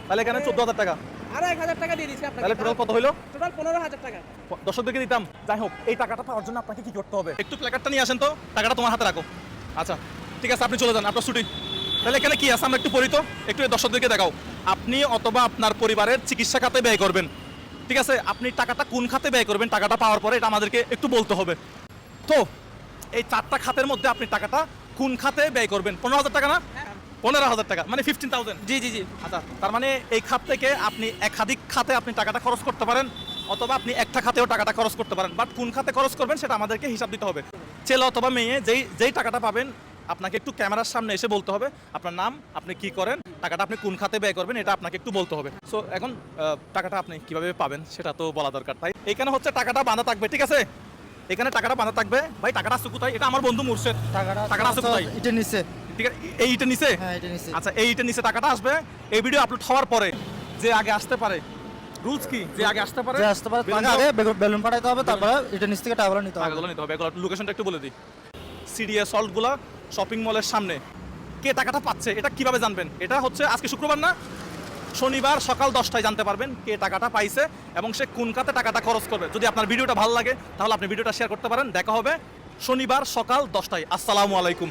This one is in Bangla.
তাহলে এখানে 14,000 টাকা। আরো 1000 টাকা দিয়ে দিচ্ছি আপনাকে। তাহলে টোটাল কত হইলো? টোটাল 15,000 টাকা। দর্শকদেরকে দিতাম। যাই হোক, এই টাকাটা পাওয়ার জন্য আপনাকে কি করতে হবে? একটু প্ল্যাকার্ডটা নিয়ে আসেন তো, টাকাটা তোমার হাতে রাখো। আচ্ছা ঠিক আছে, আপনি চলে যান, আপনার ছুটি। তাহলে এখানে কি আছে আমরা একটু পড়ি তো, একটু দর্শকদেরকে দেখাও। আপনি অথবা আপনার পরিবারের চিকিৎসা খাতে ব্যয় করবেন, ঠিক আছে? আপনি টাকাটা কোন খাতে ব্যয় করবেন টাকাটা পাওয়ার পরে, এটা আমাদেরকে একটু বলতে হবে। তো এই 4টা খাতের মধ্যে আপনি টাকাটা কোন খাতে ব্যয় করবেন? 15,000 টাকা না? 15,000 টাকা মানে 15,000। জি জি জি। আচ্ছা, তার মানে এই খাত থেকে আপনি একাধিক খাতে আপনি টাকাটা খরচ করতে পারেন, অথবা আপনি একটা খাতেও টাকাটা খরচ করতে পারেন। বাট কোন খাতে খরচ করবেন সেটা আমাদেরকে হিসাব দিতে হবে। ছেলে অথবা মেয়ে যেই টাকাটা পাবেন, আপনাকে একটু ক্যামেরার সামনে এসে বলতে হবে আপনার নাম, আপনি কি করেন, টাকাটা আপনি কোন খাতে ব্যয় করবেন, এটা আপনাকে একটু বলতে হবে। সো এখন টাকাটা আপনি কিভাবে পাবেন সেটা তো বলা দরকার। তাই এখানে হচ্ছে টাকাটা বাঁধা থাকবে, ঠিক আছে? এখানে টাকাটা বাঁধা থাকবে। ভাই টাকাটা আছে কোথায়? এটা আমার বন্ধু মুর্শেদ। টাকাটা আছে কোথায়? এটা নিচে। ঠিক আছে, এইটা নিচে। হ্যাঁ, এটা নিচে। আচ্ছা, এইটা নিচে টাকাটা আসবে। এই ভিডিও আপলোড হওয়ার পরে যে আগে আসতে পারে, রুলস কি? যে আগে আসতে পারে, যে আসতে পারে তাকে আগে বেলুন পাঠাইতে হবে, তারপরে এটা নিচ থেকে টাকাগুলো নিতে হবে। টাকাগুলো নিতে হবে। এগুলো লোকেশনটা একটু বলে দিই। সিডিএস সল্টগুলা শপিং মলের সামনে। কে টাকাটা পাচ্ছে এটা কিভাবে জানবেন? এটা হচ্ছে আজকে শুক্রবার না, শনিবার সকাল 10টায় জানতে পারবেন কে টাকাটা পাইছে এবং সে কোন খাতে টাকাটা খরচ করবে। যদি আপনার ভিডিওটা ভালো লাগে তাহলে আপনি ভিডিওটা শেয়ার করতে পারেন। দেখা হবে শনিবার সকাল 10টায়। আসসালামু আলাইকুম।